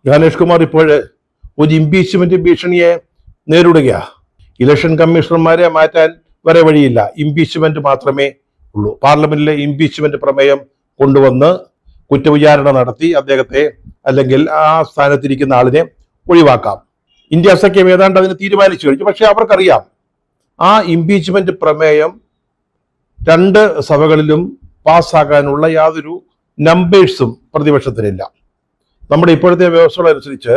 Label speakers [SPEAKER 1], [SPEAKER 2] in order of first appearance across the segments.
[SPEAKER 1] ഗാനേഷ് കുമാർ ഇപ്പോൾ ഒരു ഇംപീച്ച്മെന്റ് ഭീഷണിയെ നേരിടുകയാ. ഇലക്ഷൻ കമ്മീഷണർമാരെ മാറ്റാൻ വരെ വഴിയില്ല, ഇംപീച്ച്മെന്റ് മാത്രമേ ഉള്ളൂ. പാർലമെന്റിലെ ഇംപീച്ച്മെന്റ് പ്രമേയം കൊണ്ടുവന്ന് കുറ്റവിചാരണ നടത്തി അദ്ദേഹത്തെ അല്ലെങ്കിൽ ആ സ്ഥാനത്തിരിക്കുന്ന ആളിനെ ഒഴിവാക്കാം. ഇന്ത്യ സഖ്യം ഏതാണ്ട് അതിന് തീരുമാനിച്ചു കഴിഞ്ഞു. പക്ഷെ അവർക്കറിയാം ആ ഇംപീച്ച്മെന്റ് പ്രമേയം രണ്ട് സഭകളിലും പാസ്സാകാനുള്ള യാതൊരു നമ്പേഴ്സും പ്രതിപക്ഷത്തിനില്ല. നമ്മുടെ ഇപ്പോഴത്തെ വ്യവസ്ഥകൾ അനുസരിച്ച്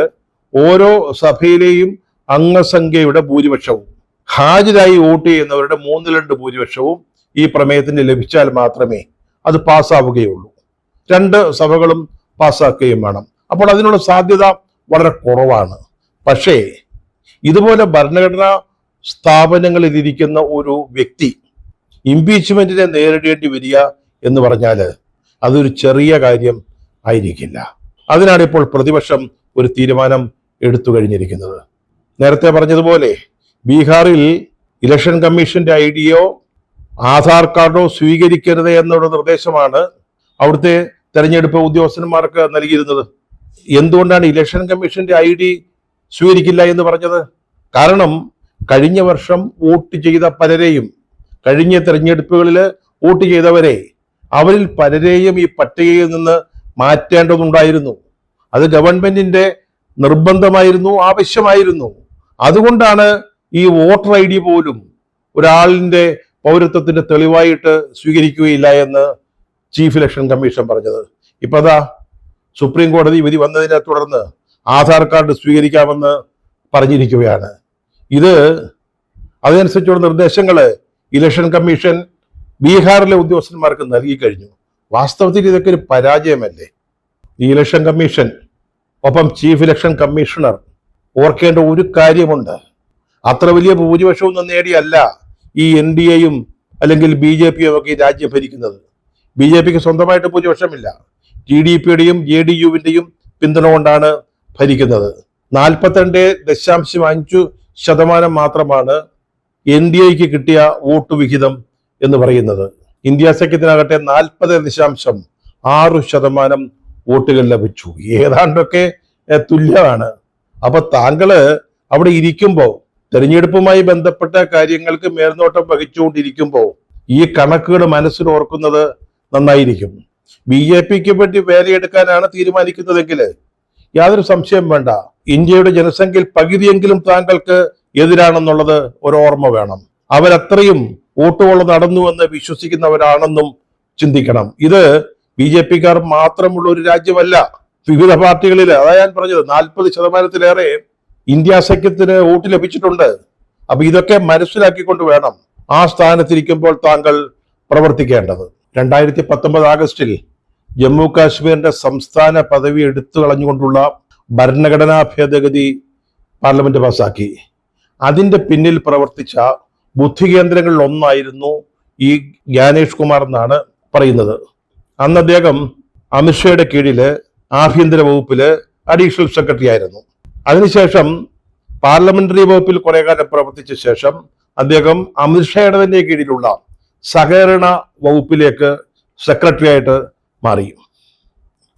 [SPEAKER 1] ഓരോ സഭയിലെയും അംഗസംഖ്യയുടെ ഭൂരിപക്ഷവും ഹാജരായി വോട്ട് ചെയ്യുന്നവരുടെ 2/3 ഭൂരിപക്ഷവും ഈ പ്രമേയത്തിന് ലഭിച്ചാൽ മാത്രമേ അത് പാസ്സാവുകയുള്ളൂ. രണ്ട് സഭകളും പാസ്സാക്കുകയും വേണം. അപ്പോൾ അതിനുള്ള സാധ്യത വളരെ കുറവാണ്. പക്ഷേ ഇതുപോലെ ഭരണഘടനാ സ്ഥാപനങ്ങളിൽ ഇരിക്കുന്ന ഒരു വ്യക്തി ഇംപീച്ച്മെന്റിനെ നേരിടേണ്ടി വരിക എന്ന് പറഞ്ഞാൽ അതൊരു ചെറിയ കാര്യം ആയിരിക്കില്ല. അതിനാണ് ഇപ്പോൾ പ്രതിപക്ഷം ഒരു തീരുമാനം എടുത്തു കഴിഞ്ഞിരിക്കുന്നത്. നേരത്തെ പറഞ്ഞതുപോലെ ബീഹാറിൽ ഇലക്ഷൻ കമ്മീഷന്റെ ഐഡിയോ ആധാർ കാർഡോ സ്വീകരിക്കരുത് എന്നുള്ള നിർദ്ദേശമാണ് അവിടുത്തെ തെരഞ്ഞെടുപ്പ് ഉദ്യോഗസ്ഥന്മാർക്ക് നൽകിയിരുന്നത്. എന്തുകൊണ്ടാണ് ഇലക്ഷൻ കമ്മീഷന്റെ ID സ്വീകരിക്കില്ല എന്ന് പറഞ്ഞത്? കാരണം കഴിഞ്ഞ വർഷം വോട്ട് ചെയ്ത പലരെയും, കഴിഞ്ഞ തെരഞ്ഞെടുപ്പുകളിൽ വോട്ട് ചെയ്തവരെ, അവരിൽ പലരെയും ഈ പട്ടികയിൽ നിന്ന് മാറ്റേണ്ടതുണ്ടായിരുന്നു. അത് ഗവൺമെന്റിന്റെ നിർബന്ധമായിരുന്നു, ആവശ്യമായിരുന്നു. അതുകൊണ്ടാണ് ഈ വോട്ടർ ID പോലും ഒരാളിന്റെ പൗരത്വത്തിന്റെ തെളിവായിട്ട് സ്വീകരിക്കുകയില്ല എന്ന് ചീഫ് ഇലക്ഷൻ കമ്മീഷൻ പറഞ്ഞത്. ഇപ്പൊ അതാ സുപ്രീം കോടതി വിധി വന്നതിനെ തുടർന്ന് ആധാർ കാർഡ് സ്വീകരിക്കാമെന്ന് പറഞ്ഞിരിക്കുകയാണ്. അതനുസരിച്ചുള്ള നിർദ്ദേശങ്ങൾ ഇലക്ഷൻ കമ്മീഷൻ ബീഹാറിലെ ഉദ്യോഗസ്ഥന്മാർക്ക് നൽകി കഴിഞ്ഞു. വാസ്തവത്തിൽ ഇതൊക്കെ ഒരു പരാജയമല്ലേ? ഈ ഇലക്ഷൻ കമ്മീഷൻ ഒപ്പം ചീഫ് ഇലക്ഷൻ കമ്മീഷണർ ഓർക്കേണ്ട ഒരു കാര്യമുണ്ട്. അത്ര വലിയ ഭൂരിപക്ഷമൊന്നും നേടിയല്ല ഈ NDAയും അല്ലെങ്കിൽ BJPയും ഒക്കെ ഈ രാജ്യം ഭരിക്കുന്നത്. BJPക്ക് സ്വന്തമായിട്ട് ഭൂരിപക്ഷമില്ല. TDPയുടെയും JDUവിന്റെയും പിന്തുണ കൊണ്ടാണ് ഭരിക്കുന്നത്. 42.5% മാത്രമാണ് NDAയ്ക്ക് കിട്ടിയ വോട്ട് വിഹിതം എന്ന് പറയുന്നത്. ഇന്ത്യ സഖ്യത്തിനാകട്ടെ 40.6% വോട്ടുകൾ ലഭിച്ചു. ഏതാണ്ടൊക്കെ തുല്യമാണ്. അപ്പൊ താങ്കള് അവിടെ ഇരിക്കുമ്പോൾ, തെരഞ്ഞെടുപ്പുമായി ബന്ധപ്പെട്ട കാര്യങ്ങൾക്ക് മേൽനോട്ടം വഹിച്ചുകൊണ്ടിരിക്കുമ്പോൾ ഈ കണക്കുകൾ മനസ്സിൽ ഓർക്കുന്നത് നന്നായിരിക്കും. BJPക്ക് വേണ്ടി വേലയെടുക്കാനാണ് തീരുമാനിക്കുന്നതെങ്കിൽ യാതൊരു സംശയം വേണ്ട, ഇന്ത്യയുടെ ജനസംഖ്യയിൽ പകുതിയെങ്കിലും താങ്കൾക്ക് എതിരാണെന്നുള്ളത് ഒരു ഓർമ്മ വേണം. അവരത്രയും വോട്ടുകൾ നടന്നുവെന്ന് വിശ്വസിക്കുന്നവരാണെന്നും ചിന്തിക്കണം. ഇത് BJPക്കാർ മാത്രമുള്ള ഒരു രാജ്യമല്ല. വിവിധ പാർട്ടികളിൽ, അതാ ഞാൻ പറഞ്ഞത്, 40%-ലേറെ ഇന്ത്യ സഖ്യത്തിന് വോട്ട് ലഭിച്ചിട്ടുണ്ട്. അപ്പൊ ഇതൊക്കെ മനസ്സിലാക്കിക്കൊണ്ട് വേണം ആ സ്ഥാനത്തിരിക്കുമ്പോൾ താങ്കൾ പ്രവർത്തിക്കേണ്ടത്. 2019 ആഗസ്റ്റിൽ ജമ്മു കാശ്മീരിന്റെ സംസ്ഥാന പദവി എടുത്തു കളഞ്ഞുകൊണ്ടുള്ള ഭരണഘടനാ ഭേദഗതി പാർലമെന്റ് പാസാക്കി. അതിന്റെ പിന്നിൽ പ്രവർത്തിച്ച ബുദ്ധി കേന്ദ്രങ്ങളിൽ ഒന്നായിരുന്നു ഈ ഗാനേഷ് കുമാർ എന്നാണ് പറയുന്നത്. അന്ന് അദ്ദേഹം അമിത്ഷായുടെ കീഴില് ആഭ്യന്തര വകുപ്പില് അഡീഷണൽ സെക്രട്ടറി ആയിരുന്നു. അതിനുശേഷം പാർലമെന്ററി വകുപ്പിൽ കുറെ കാലം പ്രവർത്തിച്ച ശേഷം അദ്ദേഹം അമിത്ഷായുടെ തന്നെ കീഴിലുള്ള സഹകരണ വകുപ്പിലേക്ക് സെക്രട്ടറി ആയിട്ട് മാറി.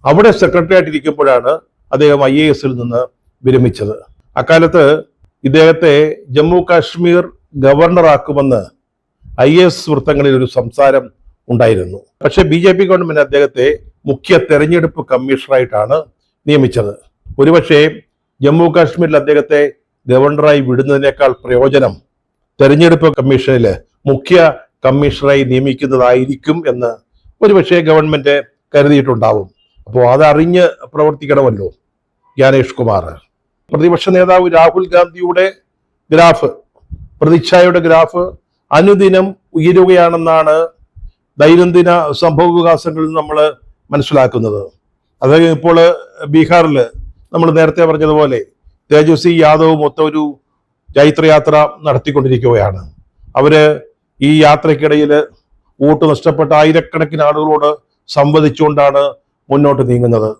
[SPEAKER 1] അവിടെ സെക്രട്ടറി ആയിട്ടിരിക്കുമ്പോഴാണ് അദ്ദേഹം IASൽ നിന്ന് വിരമിച്ചത്. അക്കാലത്ത് ഇദ്ദേഹത്തെ ജമ്മു കാശ്മീർ ഗവർണറാക്കുമെന്ന് IAS വൃത്തങ്ങളിൽ ഒരു സംസാരം ഉണ്ടായിരുന്നു. പക്ഷെ BJP ഗവൺമെന്റ് അദ്ദേഹത്തെ മുഖ്യ തെരഞ്ഞെടുപ്പ് കമ്മീഷണറായിട്ടാണ് നിയമിച്ചത്. ഒരുപക്ഷെ ജമ്മു കാശ്മീരിൽ അദ്ദേഹത്തെ ഗവർണറായി വിടുന്നതിനേക്കാൾ പ്രയോജനം തെരഞ്ഞെടുപ്പ് കമ്മീഷനില് മുഖ്യ കമ്മീഷണറായി നിയമിക്കുന്നതായിരിക്കും എന്ന് ഒരുപക്ഷെ ഗവൺമെന്റ് കരുതിയിട്ടുണ്ടാവും. അപ്പോൾ അതറിഞ്ഞ് പ്രവർത്തിക്കണമല്ലോ ഗാനേഷ് കുമാർ. പ്രതിപക്ഷ നേതാവ് രാഹുൽ ഗാന്ധിയുടെ ഗ്രാഫ്, പ്രതിച്ഛായയുടെ ഗ്രാഫ് അനുദിനം ഉയരുകയാണെന്നാണ് ദൈനംദിന സംഭവവികാസങ്ങളിൽ നമ്മൾ മനസ്സിലാക്കുന്നത്. അതായത് ഇപ്പോൾ ബീഹാറിൽ നമ്മൾ നേരത്തെ പറഞ്ഞതുപോലെ തേജസ്വി യാദവ് മൊത്തം ഒരു ജൈത്രയാത്ര നടത്തിക്കൊണ്ടിരിക്കുകയാണ്. അവര് ഈ യാത്രക്കിടയിൽ വോട്ട് നഷ്ടപ്പെട്ട ആയിരക്കണക്കിന് ആളുകളോട് സംവദിച്ചുകൊണ്ടാണ് മുന്നോട്ട് നീങ്ങുന്നത്.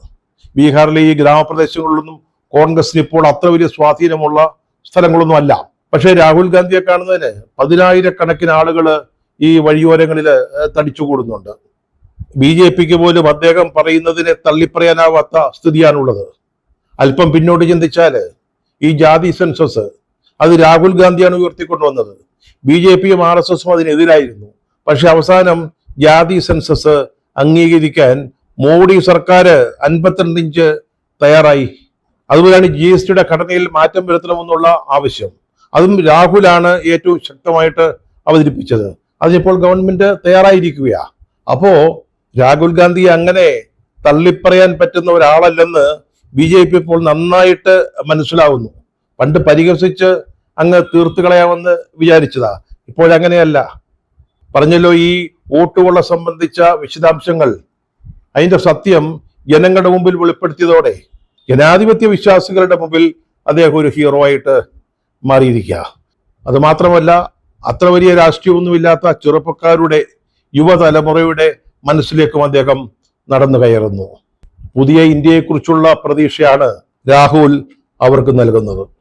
[SPEAKER 1] ബീഹാറിലെ ഈ ഗ്രാമപ്രദേശങ്ങളിലൊന്നും കോൺഗ്രസിന് ഇപ്പോൾ അത്ര വലിയ സ്വാധീനമുള്ള സ്ഥലങ്ങളൊന്നും അല്ല. പക്ഷേ രാഹുൽ ഗാന്ധിയെ കാണുന്നതിന് 10,000-കണക്കിന് ആളുകൾ ഈ വഴിയോരങ്ങളിൽ തടിച്ചുകൂടുന്നുണ്ട്. BJPക്ക് പോലും അദ്ദേഹം പറയുന്നതിനെ തള്ളിപ്പറയാനാവാത്ത സ്ഥിതിയാണുള്ളത്. അല്പം പിന്നോട്ട് ചിന്തിച്ചാല് ഈ ജാതി സെൻസസ് അത് രാഹുൽ ഗാന്ധിയാണ് ഉയർത്തിക്കൊണ്ടുവന്നത്. BJPയും RSSും അതിനെതിരായിരുന്നു. പക്ഷെ അവസാനം ജാതി സെൻസസ് അംഗീകരിക്കാൻ മോഡി സർക്കാർ 52 ഇഞ്ച് തയ്യാറായി. അതുപോലെയാണ് GSTയുടെ ഘടനയിൽ മാറ്റം വരുത്തണമെന്നുള്ള ആവശ്യം. അതും രാഹുലാണ് ഏറ്റവും ശക്തമായിട്ട് അവതരിപ്പിച്ചത്. അതിനിപ്പോൾ ഗവൺമെന്റ് തയ്യാറായിരിക്കുകയാ. അപ്പോ രാഹുൽ ഗാന്ധി അങ്ങനെ തള്ളിപ്പറയാൻ പറ്റുന്ന ഒരാളല്ലെന്ന് BJP ഇപ്പോൾ നന്നായിട്ട് മനസ്സിലാവുന്നു. പണ്ട് പരിഹസിച്ച് അങ്ങ് തീർത്തു കളയാമെന്ന് വിചാരിച്ചതാ. ഇപ്പോഴങ്ങനെയല്ല. പറഞ്ഞല്ലോ, ഈ വോട്ടുകളെ സംബന്ധിച്ച വിശദാംശങ്ങൾ, അതിന്റെ സത്യം ജനങ്ങളുടെ മുമ്പിൽ വെളിപ്പെടുത്തിയതോടെ ജനാധിപത്യ വിശ്വാസികളുടെ മുമ്പിൽ അദ്ദേഹം ഒരു ഹീറോ ആയിട്ട് മാറിയിരിക്കുക. അത് മാത്രമല്ല, അത്ര വലിയ രാഷ്ട്രീയമൊന്നുമില്ലാത്ത ചെറുപ്പക്കാരുടെ, യുവതലമുറയുടെ മനസ്സിലേക്കും അദ്ദേഹം നടന്നു കയറുന്നു. പുതിയ ഇന്ത്യയെക്കുറിച്ചുള്ള പ്രതീക്ഷയാണ് രാഹുൽ അവർക്ക് നൽകുന്നത്.